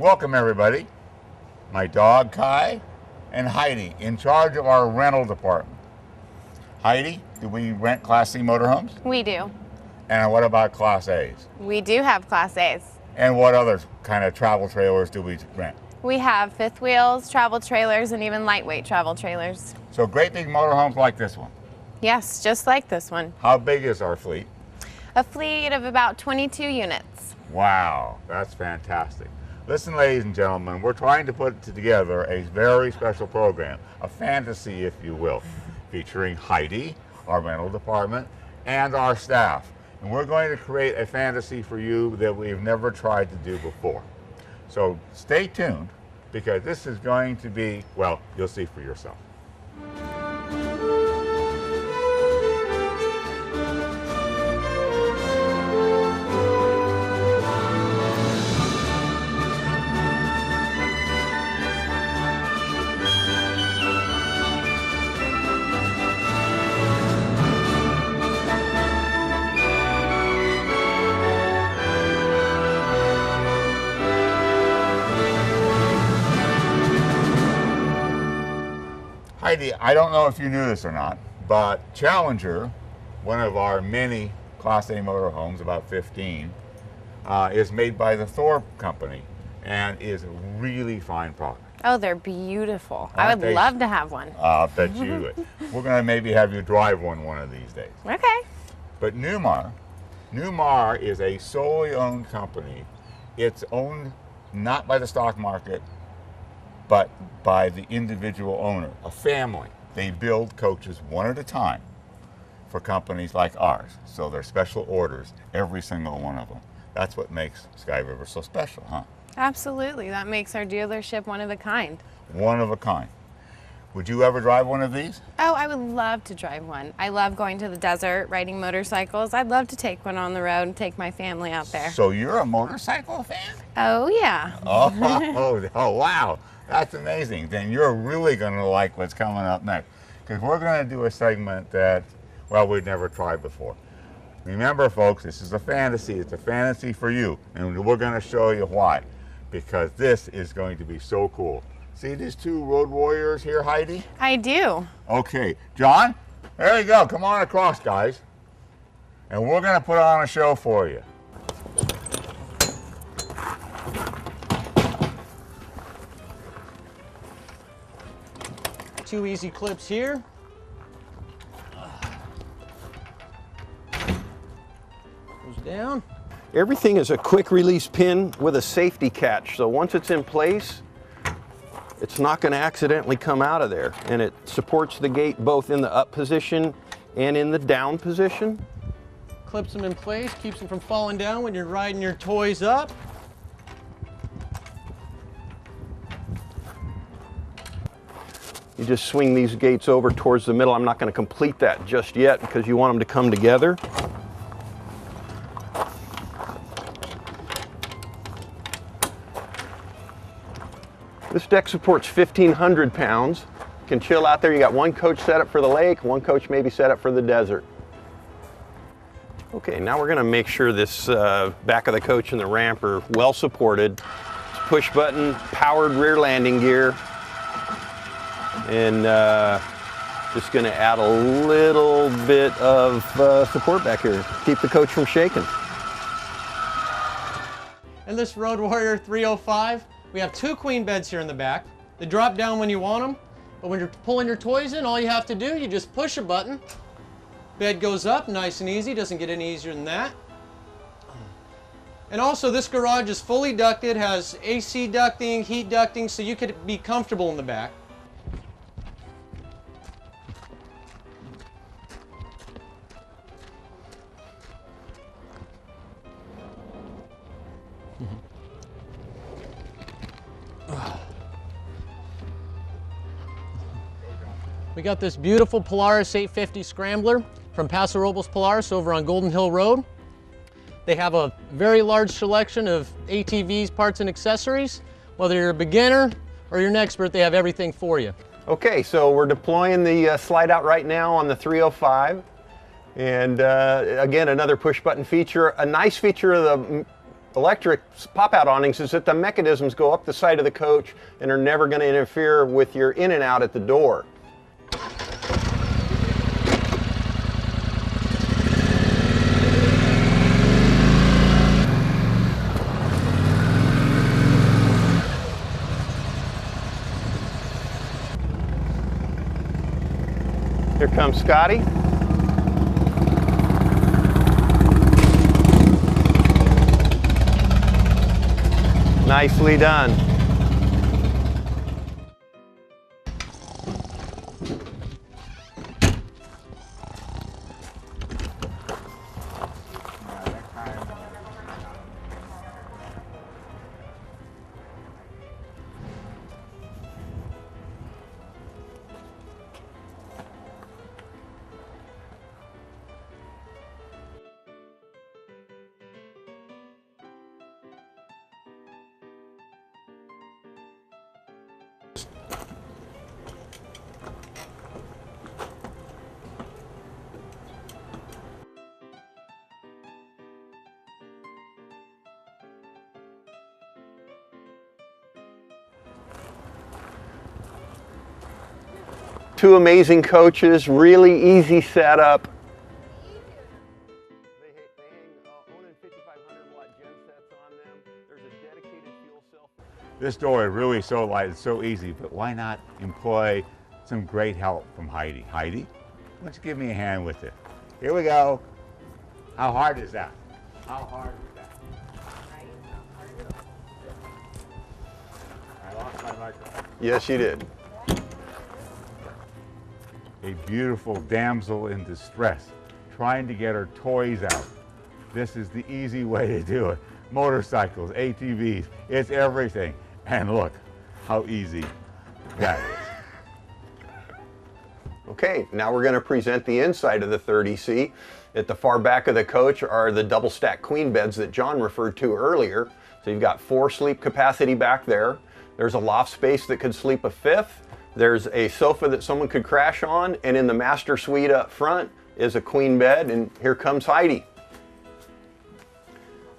Welcome everybody. My dog Kai and Heidi in charge of our rental department. Heidi, do we rent Class C motorhomes? We do. And what about Class A's? We do have Class A's. And what other kind of travel trailers do we rent? We have fifth wheels, travel trailers, and even lightweight travel trailers. So great big motorhomes like this one. Yes, just like this one. How big is our fleet? A fleet of about 22 units. Wow, that's fantastic. Listen, ladies and gentlemen, we're trying to put together a very special program, a fantasy, if you will, featuring Heidi, our rental department, and our staff. And we're going to create a fantasy for you that we've never tried to do before. So stay tuned, because this is going to be, well, you'll see for yourself. Heidi, I don't know if you knew this or not, but Challenger, one of our many Class A motorhomes, about 15, is made by the Thor company and is a really fine product. Oh, they're beautiful. I would love to have one. I bet you would. We're going to maybe have you drive one of these days. Okay. But Newmar is a solely owned company. It's owned not by the stock market, but by the individual owner, a family. They build coaches one at a time for companies like ours. So they're special orders, every single one of them. That's what makes Sky River so special, huh? Absolutely. That makes our dealership one of a kind. One of a kind. Would you ever drive one of these? Oh, I would love to drive one. I love going to the desert, riding motorcycles. I'd love to take one on the road and take my family out there. So you're a motorcycle fan? Oh, yeah. Oh, wow. That's amazing. Then you're really going to like what's coming up next, because we're going to do a segment that, well, we've never tried before. Remember, folks, this is a fantasy. It's a fantasy for you, and we're going to show you why, because this is going to be so cool. See these two road warriors here, Heidi? I do. Okay, John, there you go. Come on across, guys, and we're going to put on a show for you. Two easy clips here. Goes down. Everything is a quick release pin with a safety catch. So once it's in place, it's not going to accidentally come out of there. And it supports the gate both in the up position and in the down position. Clips them in place, keeps them from falling down when you're riding your toys up. You just swing these gates over towards the middle. I'm not going to complete that just yet because you want them to come together. This deck supports 1,500 pounds. You can chill out there. You got one coach set up for the lake, one coach maybe set up for the desert. Okay, now we're going to make sure this back of the coach and the ramp are well supported. It's push button, powered rear landing gear. And just going to add a little bit of support back here. Keep the coach from shaking. And this Road Warrior 305, we have two queen beds here in the back. They drop down when you want them, but when you're pulling your toys in, all you have to do, you just push a button. Bed goes up nice and easy, doesn't get any easier than that. And also this garage is fully ducted, has AC ducting, heat ducting, so you could be comfortable in the back. We got this beautiful Polaris 850 Scrambler from Paso Robles Polaris over on Golden Hill Road. They have a very large selection of ATVs, parts, and accessories. Whether you're a beginner or you're an expert, they have everything for you. Okay, so we're deploying the slide out right now on the 305. And again, another push button feature. A nice feature of the electric pop-out awnings is that the mechanisms go up the side of the coach and are never going to interfere with your in and out at the door. Here comes Scotty. Nicely done. Two amazing coaches, really easy setup. They hang Onan 5500-watt gensets on them. There's a dedicated fuel cell. This door is really so light, it's so easy, but why not employ some great help from Heidi? Heidi, why don't you give me a hand with it? Here we go. How hard is that? How hard is that? I lost my microphone. Yes, you did. A beautiful damsel in distress, trying to get her toys out. This is the easy way to do it. Motorcycles, ATVs, it's everything. And look how easy that is. Okay, now we're going to present the inside of the 30C. At the far back of the coach are the double stack queen beds that John referred to earlier. So you've got 4 sleep capacity back there. There's a loft space that could sleep a 5th. There's a sofa that someone could crash on, and in the master suite up front is a queen bed, and here comes Heidi.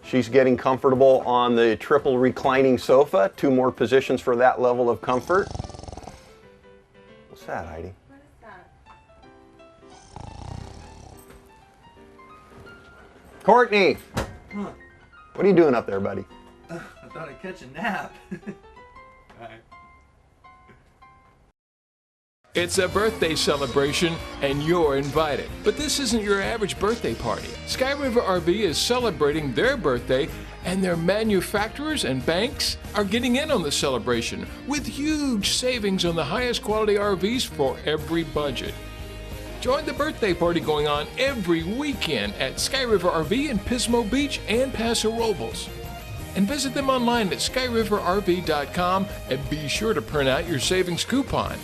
She's getting comfortable on the triple reclining sofa. 2 more positions for that level of comfort. What's that, Heidi? What is that? Courtney! Huh. What are you doing up there, buddy? I thought I'd catch a nap. It's a birthday celebration, and you're invited. But this isn't your average birthday party. Sky River RV is celebrating their birthday, and their manufacturers and banks are getting in on the celebration with huge savings on the highest quality RVs for every budget. Join the birthday party going on every weekend at Sky River RV in Pismo Beach and Paso Robles. And visit them online at skyriverrv.com and be sure to print out your savings coupon.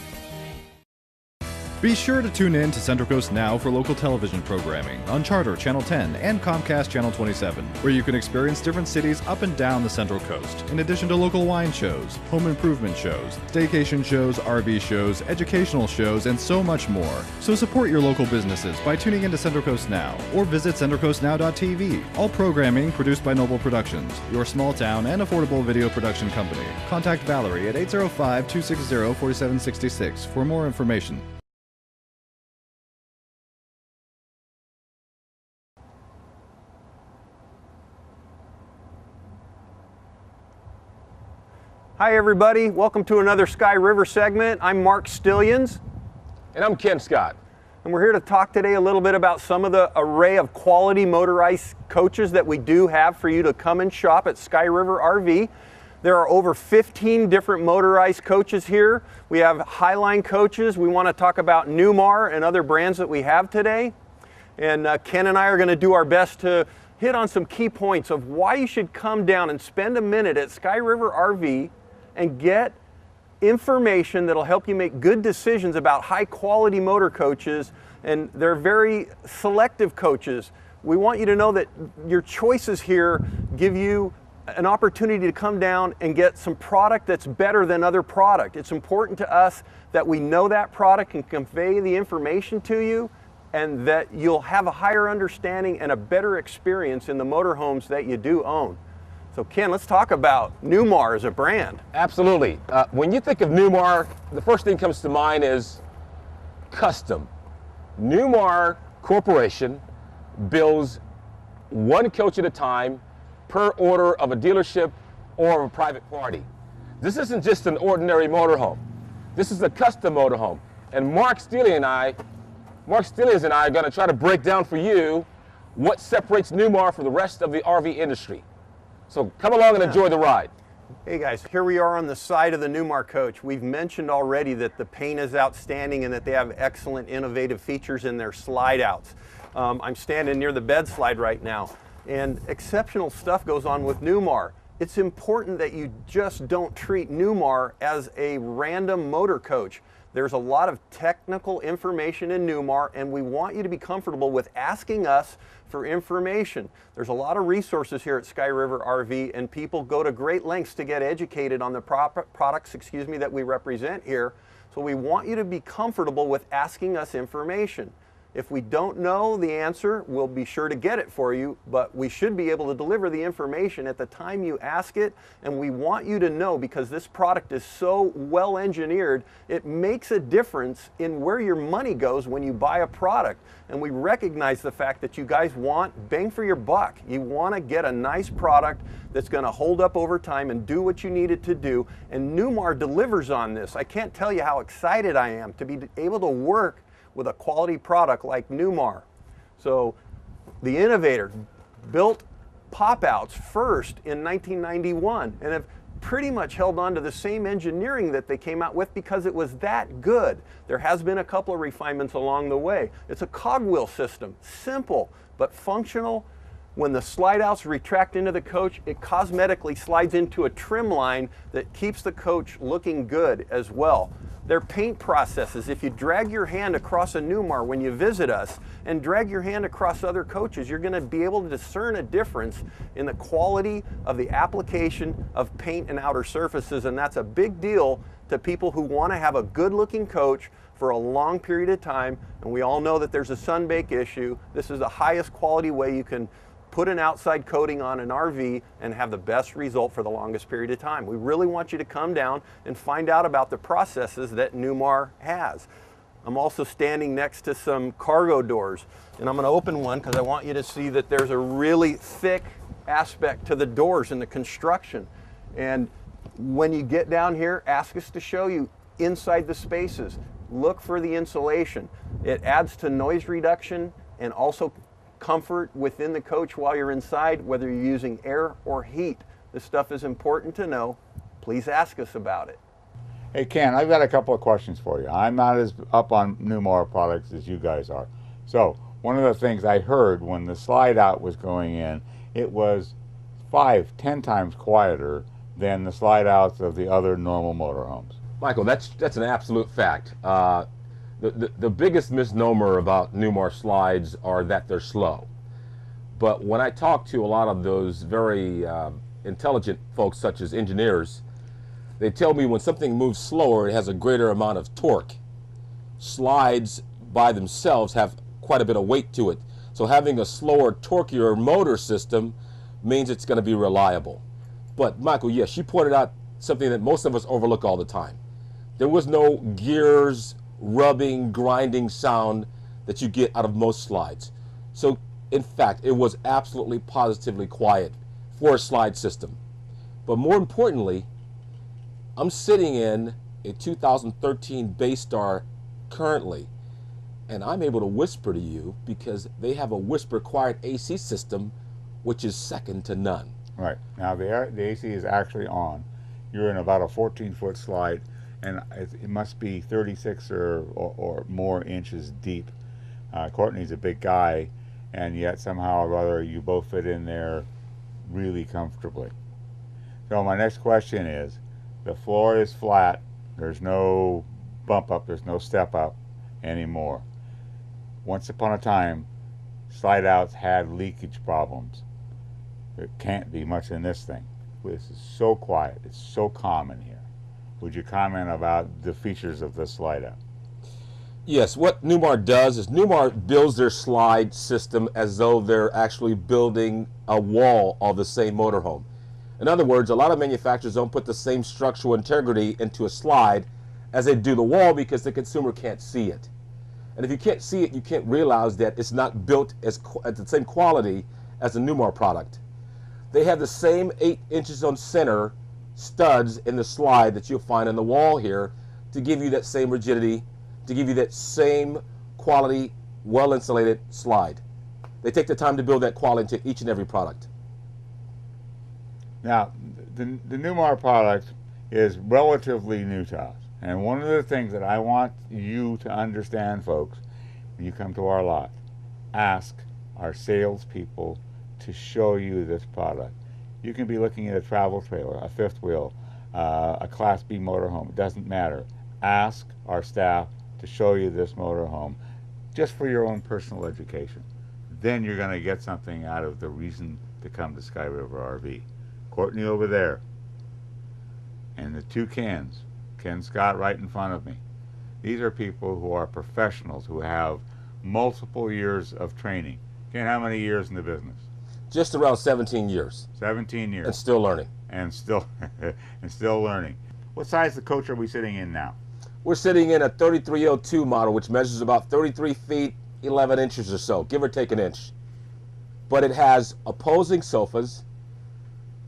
Be sure to tune in to Central Coast Now for local television programming on Charter Channel 10 and Comcast Channel 27, where you can experience different cities up and down the Central Coast, in addition to local wine shows, home improvement shows, staycation shows, RV shows, educational shows, and so much more. So support your local businesses by tuning into Central Coast Now or visit centralcoastnow.tv. All programming produced by Noble Productions, your small town and affordable video production company. Contact Valerie at 805-260-4766 for more information. Hi everybody, welcome to another Sky River segment. I'm Mark Stillions. And I'm Ken Scott. And we're here to talk today a little bit about some of the array of quality motorized coaches that we do have for you to come and shop at Sky River RV. There are over 15 different motorized coaches here. We have Highline coaches. We want to talk about Newmar and other brands that we have today. And Ken and I are going to do our best to hit on some key points of why you should come down and spend a minute at Sky River RV and get information that'll help you make good decisions about high quality motor coaches. And they're very selective coaches. We want you to know that your choices here give you an opportunity to come down and get some product that's better than other product. It's important to us that we know that product and convey the information to you, and that you'll have a higher understanding and a better experience in the motorhomes that you do own. So Ken, let's talk about Newmar as a brand. Absolutely. When you think of Newmar, the first thing comes to mind is custom. Newmar Corporation builds one coach at a time per order of a dealership or of a private party. This isn't just an ordinary motorhome. This is a custom motorhome. And Mark Steele and I are going to try to break down for you what separates Newmar from the rest of the RV industry. So come along and enjoy the ride. Hey guys, here we are on the side of the Newmar coach. We've mentioned already that the paint is outstanding and that they have excellent innovative features in their slide outs. I'm standing near the bed slide right now, and exceptional stuff goes on with Newmar. It's important that you just don't treat Newmar as a random motor coach. There's a lot of technical information in Newmar, and we want you to be comfortable with asking us for information. There's a lot of resources here at Sky River RV, and people go to great lengths to get educated on the products that we represent here. So we want you to be comfortable with asking us information. If we don't know the answer, we'll be sure to get it for you, but we should be able to deliver the information at the time you ask it, and we want you to know, because this product is so well engineered, it makes a difference in where your money goes when you buy a product. And we recognize the fact that you guys want bang for your buck. You want to get a nice product that's going to hold up over time and do what you need it to do, and Newmar delivers on this. I can't tell you how excited I am to be able to work with a quality product like Newmar. So the innovator built pop-outs first in 1991 and have pretty much held on to the same engineering that they came out with because it was that good. There has been a couple of refinements along the way. It's a cogwheel system, simple but functional. When the slide outs retract into the coach, it cosmetically slides into a trim line that keeps the coach looking good as well. Their paint processes, if you drag your hand across a Newmar when you visit us and drag your hand across other coaches, you're going to be able to discern a difference in the quality of the application of paint and outer surfaces, and that's a big deal to people who want to have a good looking coach for a long period of time. And we all know that there's a sunbake issue. This is the highest quality way you can put an outside coating on an RV and have the best result for the longest period of time. We really want you to come down and find out about the processes that Newmar has. I'm also standing next to some cargo doors, and I'm going to open one because I want you to see that there's a really thick aspect to the doors and the construction. And when you get down here, ask us to show you inside the spaces. Look for the insulation. It adds to noise reduction and also comfort within the coach while you're inside, whether you're using air or heat. This stuff is important to know. Please ask us about it. Hey Ken, I've got a couple of questions for you. I'm not as up on Newmar products as you guys are. So one of the things I heard when the slide out was going in, it was 5-10 times quieter than the slide outs of the other normal motorhomes. Michael, that's an absolute fact. The biggest misnomer about Newmar slides are that they're slow. But when I talk to a lot of those very intelligent folks, such as engineers, they tell me when something moves slower, it has a greater amount of torque. Slides by themselves have quite a bit of weight to it. So having a slower, torquier motor system means it's going to be reliable. But Michael, yes, you pointed out something that most of us overlook all the time. There was no gears, rubbing, grinding sound that you get out of most slides. So in fact, it was absolutely positively quiet for a slide system. But more importantly, I'm sitting in a 2013 Baystar currently, and I'm able to whisper to you because they have a whisper quiet AC system which is second to none. Right. Now the AC is actually on. You're in about a 14-foot slide, and it must be 36 or more inches deep. Courtney's a big guy, and yet somehow or other you both fit in there really comfortably. So my next question is, the floor is flat, there's no bump up, there's no step up anymore. Once upon a time, slide outs had leakage problems. There can't be much in this thing. This is so quiet, it's so calm in here. Would you comment about the features of this slide out? Yes, what Newmar does is Newmar builds their slide system as though they're actually building a wall of the same motorhome. In other words, a lot of manufacturers don't put the same structural integrity into a slide as they do the wall because the consumer can't see it. And if you can't see it, you can't realize that it's not built at the same quality as a Newmar product. They have the same 8 inches on center studs in the slide that you'll find on the wall here to give you that same rigidity, to give you that same quality, well-insulated slide. They take the time to build that quality into each and every product. Now, the Newmar product is relatively new to us. And one of the things that I want you to understand, folks, when you come to our lot, ask our salespeople to show you this product. You can be looking at a travel trailer, a fifth wheel, a Class B motorhome. It doesn't matter. Ask our staff to show you this motorhome just for your own personal education. Then you're going to get something out of the reason to come to Sky River RV. Courtney over there, and the two Kens, Ken Scott right in front of me. These are people who are professionals who have multiple years of training. Ken, how many years in the business? Just around 17 years. 17 years. And still learning. And still learning. What size of coach are we sitting in now? We're sitting in a 3302 model, which measures about 33 feet, 11 inches or so, give or take an inch. But it has opposing sofas,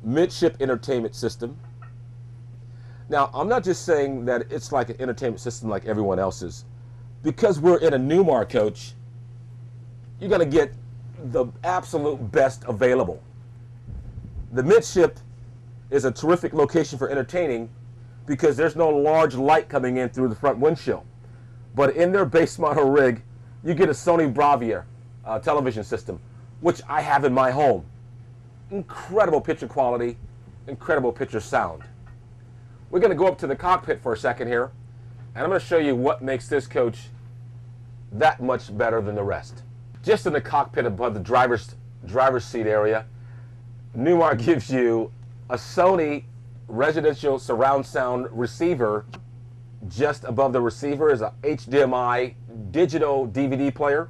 midship entertainment system. Now, I'm not just saying that it's like an entertainment system like everyone else's. Because we're in a Newmar coach, you're going to get the absolute best available. The midship is a terrific location for entertaining because there's no large light coming in through the front windshield. But in their base model rig, you get a Sony Bravia television system, which I have in my home. Incredible picture quality, incredible picture sound. We're going to go up to the cockpit for a second here, and I'm going to show you what makes this coach that much better than the rest. Just in the cockpit above the driver's seat area, Newmar gives you a Sony residential surround sound receiver. Just above the receiver is a HDMI digital DVD player.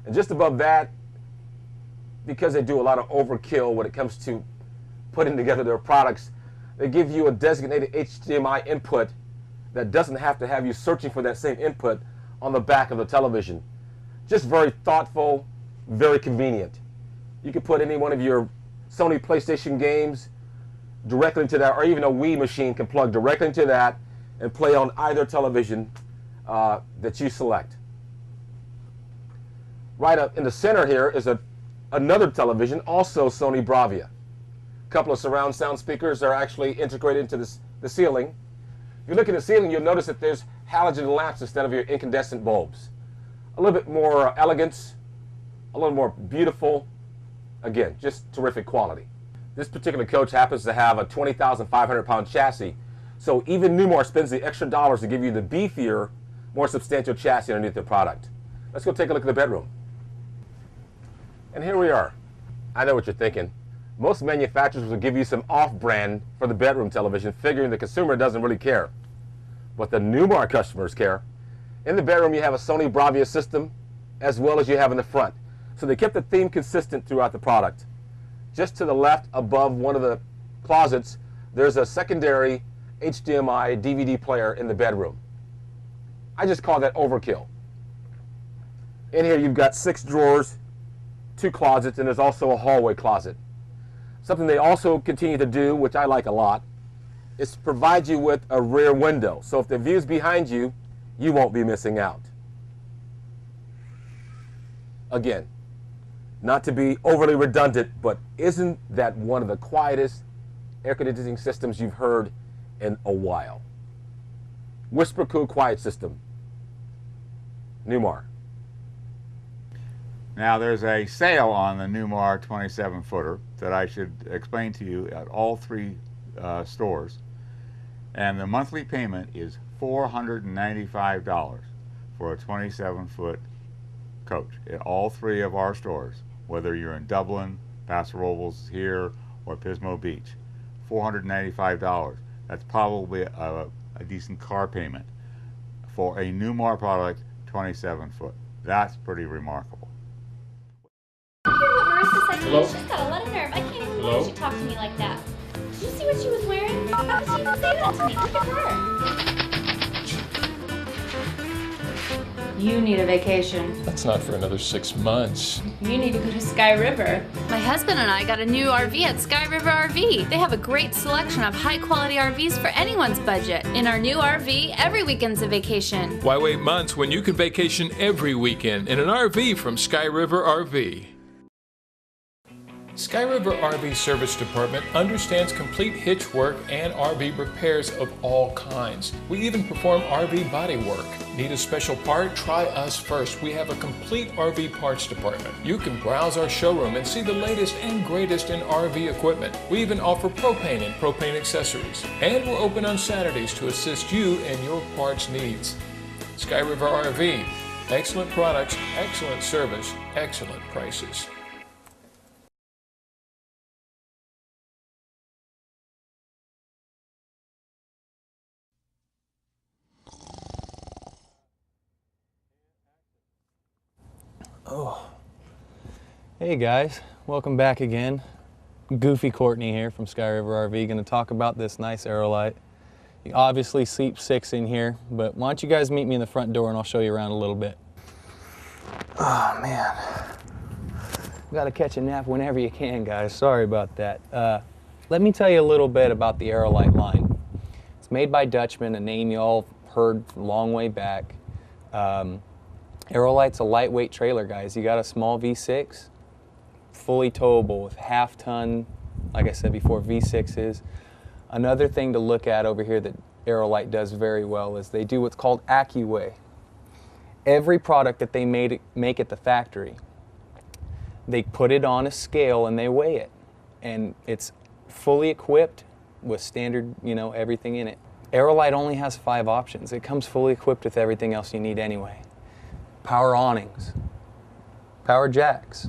And just above that, because they do a lot of overkill when it comes to putting together their products, they give you a designated HDMI input that doesn't have to have you searching for that same input on the back of the television. Just very thoughtful, very convenient. You can put any one of your Sony PlayStation games directly into that, or even a Wii machine can plug directly into that and play on either television that you select. Right up in the center here is another television, also Sony Bravia. A couple of surround sound speakers are actually integrated into the ceiling. If you look at the ceiling, you'll notice that there's halogen lamps instead of your incandescent bulbs. A little bit more elegance, a little more beautiful. Again, just terrific quality. This particular coach happens to have a 20,500 pound chassis, so even Newmar spends the extra dollars to give you the beefier, more substantial chassis underneath the product. Let's go take a look at the bedroom. And here we are. I know what you're thinking. Most manufacturers will give you some off-brand for the bedroom television, figuring the consumer doesn't really care. But the Newmar customers care. In the bedroom, you have a Sony Bravia system, as well as you have in the front. So they kept the theme consistent throughout the product. Just to the left, above one of the closets, there's a secondary HDMI DVD player in the bedroom. I just call that overkill. In here, you've got 6 drawers, 2 closets, and there's also a hallway closet. Something they also continue to do, which I like a lot, is provide you with a rear window. So if the view's behind you, you won't be missing out. Again, not to be overly redundant, but isn't that one of the quietest air conditioning systems you've heard in a while? Whisper Cool Quiet System. Newmar. Now there's a sale on the Newmar 27-footer that I should explain to you at all 3 stores. And the monthly payment is $495 for a 27-foot coach at all 3 of our stores, whether you're in Dublin, Paso Robles here, or Pismo Beach. $495. That's probably a decent car payment for a Newmar product, 27-foot. That's pretty remarkable. Hello? She's got a lot of nerve. I can't even Hello? She talked to me like that. Did you see what she was wearing? How could she even say that to me? Look at her. You need a vacation. That's not for another 6 months. You need to go to Sky River. My husband and I got a new RV at Sky River RV. They have a great selection of high-quality RVs for anyone's budget. In our new RV, every weekend's a vacation. Why wait months when you can vacation every weekend in an RV from Sky River RV? Sky River RV Service Department understands complete hitch work and RV repairs of all kinds. We even perform RV body work. Need a special part? Try us first. We have a complete RV parts department. You can browse our showroom and see the latest and greatest in RV equipment. We even offer propane and propane accessories. And we're open on Saturdays to assist you in your parts needs. Sky River RV. Excellent products, excellent service, excellent prices. Oh, hey guys, welcome back again. Goofy Courtney here from Sky River RV, going to talk about this nice Aerolite. You obviously sleep 6 in here, but why don't you guys meet me in the front door and I'll show you around a little bit. Oh man, got to catch a nap whenever you can, guys. Sorry about that. Let me tell you a little bit about the Aerolite line. It's made by Dutchman, a name you all heard a long way back. Aerolite's a lightweight trailer, guys. You got a small V6, fully towable with half-ton, like I said before, V6s. Another thing to look at over here that Aerolite does very well is they do what's called AccuWeigh. Every product that they make at the factory, they put it on a scale and they weigh it. And it's fully equipped with standard, everything in it. Aerolite only has 5 options. It comes fully equipped with everything else you need anyway. Power awnings, power jacks,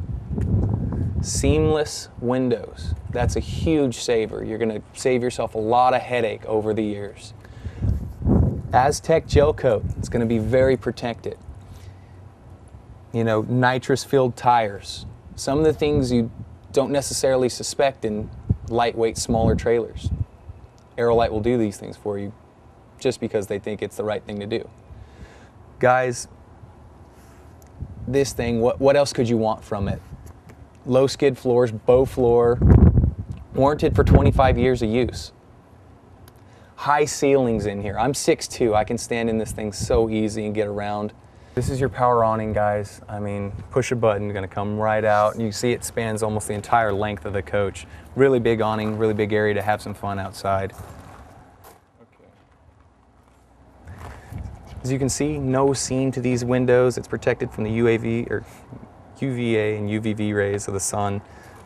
seamless windows. That's a huge saver. You're going to save yourself a lot of headache over the years. Aztec gel coat. It's going to be very protected. Nitrous-filled tires. Some of the things you don't necessarily suspect in lightweight, smaller trailers. Aerolite will do these things for you just because they think it's the right thing to do. Guys, this thing, what else could you want from it? Low skid floors, bow floor, warranted for 25 years of use. High ceilings in here. I'm 6'2", I can stand in this thing so easy and get around. This is your power awning, guys. I mean, push a button, gonna come right out. And you see it spans almost the entire length of the coach. Really big awning, really big area to have some fun outside. As you can see, no seam to these windows. It's protected from the UVA and UVB rays of the sun.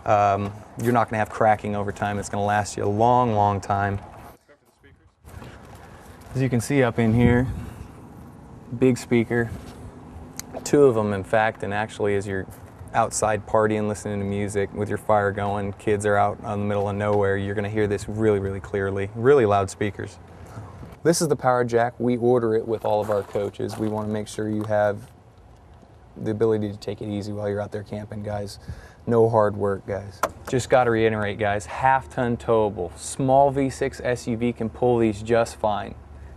You're not going to have cracking over time. It's going to last you a long, long time. As you can see up in here, big speaker. 2 of them, in fact, and actually as you're outside partying, listening to music with your fire going, kids are out in the middle of nowhere, you're going to hear this really, really clearly. Really loud speakers. This is the power jack. We order it with all of our coaches. We want to make sure you have the ability to take it easy while you're out there camping, guys. No hard work, guys. Just got to reiterate, guys, half-ton towable. Small V6 SUV can pull these just fine.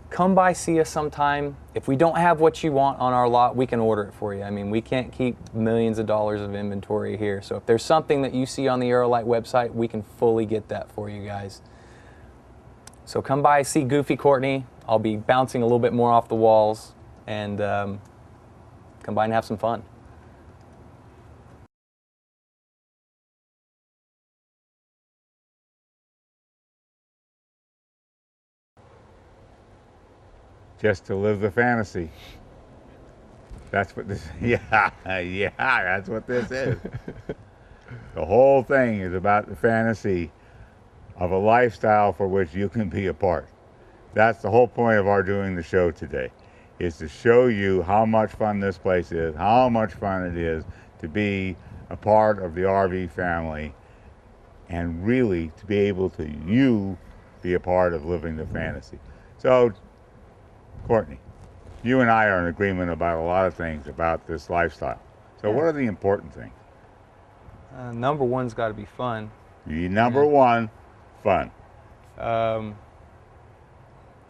Come by, see us sometime. If we don't have what you want on our lot, we can order it for you. I mean, we can't keep millions of dollars of inventory here. So if there's something that you see on the Aerolite website, we can fully get that for you guys. So come by, see Goofy Courtney. I'll be bouncing a little bit more off the walls, and come by and have some fun. Just to live the fantasy. That's what this, yeah, that's what this is. The whole thing is about the fantasy of a lifestyle for which you can be a part. That's the whole point of our doing the show today, is to show you how much fun this place is, how much fun it is to be a part of the RV family, and really to be able to be a part of living the fantasy. So, Courtney, you and I are in agreement about a lot of things about this lifestyle. So what are the important things? Number one's got to be fun. Number one, fun. I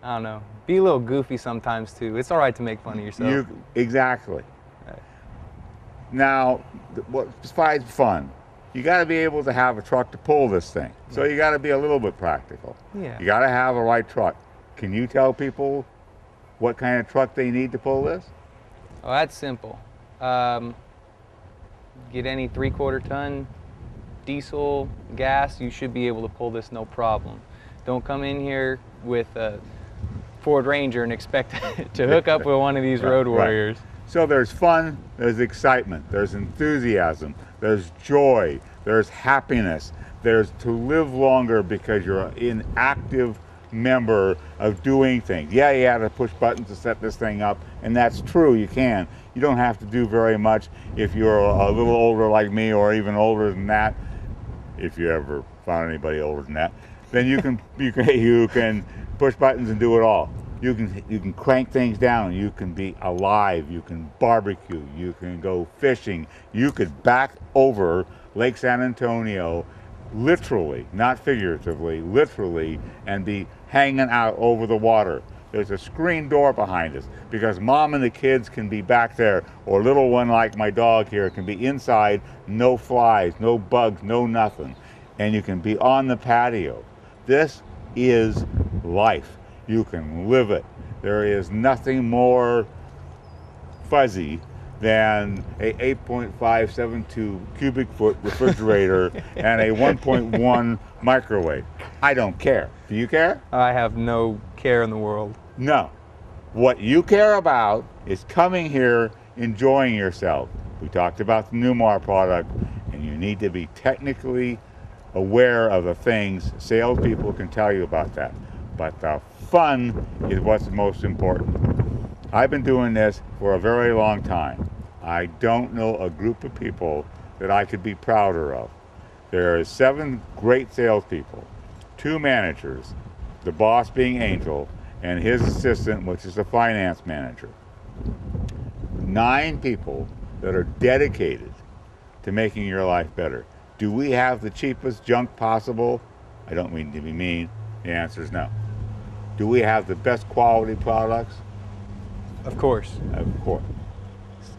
don't know. Be a little goofy sometimes too. It's all right to make fun of yourself. Exactly. Now, besides fun, you got to be able to have a truck to pull this thing. So you got to be a little bit practical. Yeah. You got to have a right truck. Can you tell people what kind of truck they need to pull this? Oh, that's simple. Get any 3/4 ton diesel, gas, you should be able to pull this no problem. Don't come in here with a Ford Ranger and expect to hook up with one of these road warriors. Right. So there's fun, there's excitement, there's enthusiasm, there's joy, there's happiness, there's to live longer because you're an active member of doing things. Yeah, you have to push buttons to set this thing up, and that's true, you can. You don't have to do very much if you're a little older like me, or even older than that, if you ever found anybody older than that. Then you can you can push buttons and do it all. You can crank things down. You can be alive. You can barbecue. You can go fishing. You could back over Lake San Antonio, literally, not figuratively, literally, and be hanging out over the water. There's a screen door behind us because mom and the kids can be back there, or little one like my dog here can be inside, no flies, no bugs, no nothing, and you can be on the patio. This is life. You can live it. There is nothing more fuzzy than a 8.572 cubic foot refrigerator and a 1.1 microwave. I don't care. Do you care? I have no care in the world. No. What you care about is coming here, enjoying yourself. We talked about the Newmar product, and you need to be technically aware of the things. Salespeople can tell you about that. But the fun is what's most important. I've been doing this for a very long time. I don't know a group of people that I could be prouder of. There are 7 great salespeople, 2 managers, the boss being Angel, and his assistant, which is the finance manager. 9 people that are dedicated to making your life better. Do we have the cheapest junk possible? I don't mean to be mean. The answer is no. Do we have the best quality products? Of course. Of course.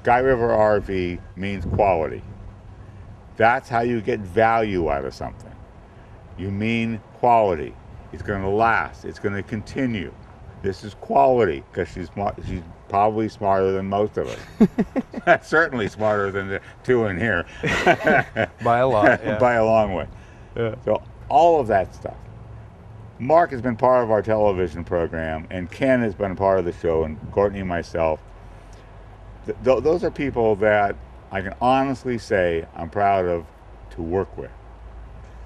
Sky River RV means quality. That's how you get value out of something. You mean quality. It's going to last. It's going to continue. This is quality because she's probably smarter than most of us. Certainly smarter than the 2 in here. By a lot. Yeah. By a long way. Yeah. So all of that stuff. Mark has been part of our television program, and Ken has been part of the show, and Courtney and myself. Those are people that I can honestly say I'm proud of to work with.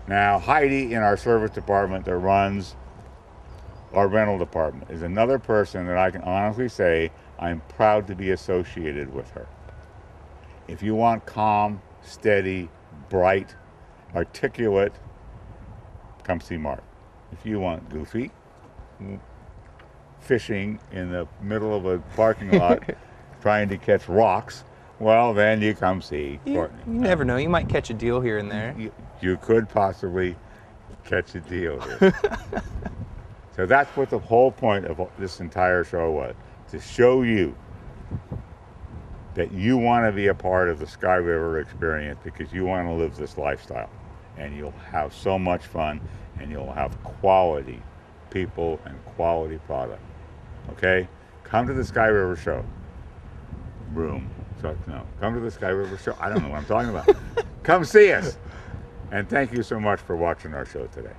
Now, Heidi in our service department that runs our rental department is another person that I can honestly say I'm proud to be associated with her. If you want calm, steady, bright, articulate, come see Mark. If you want goofy, fishing in the middle of a parking lot trying to catch rocks, well, then you come see Courtney. You never know. You might catch a deal here and there. You could possibly catch a deal here. So that's what the whole point of this entire show was, to show you that you want to be a part of the Sky River experience because you want to live this lifestyle. And you'll have so much fun, and you'll have quality people and quality product. Okay? Come to the Sky River show. Come to the Sky River show. I don't know what I'm talking about. Come see us. And thank you so much for watching our show today.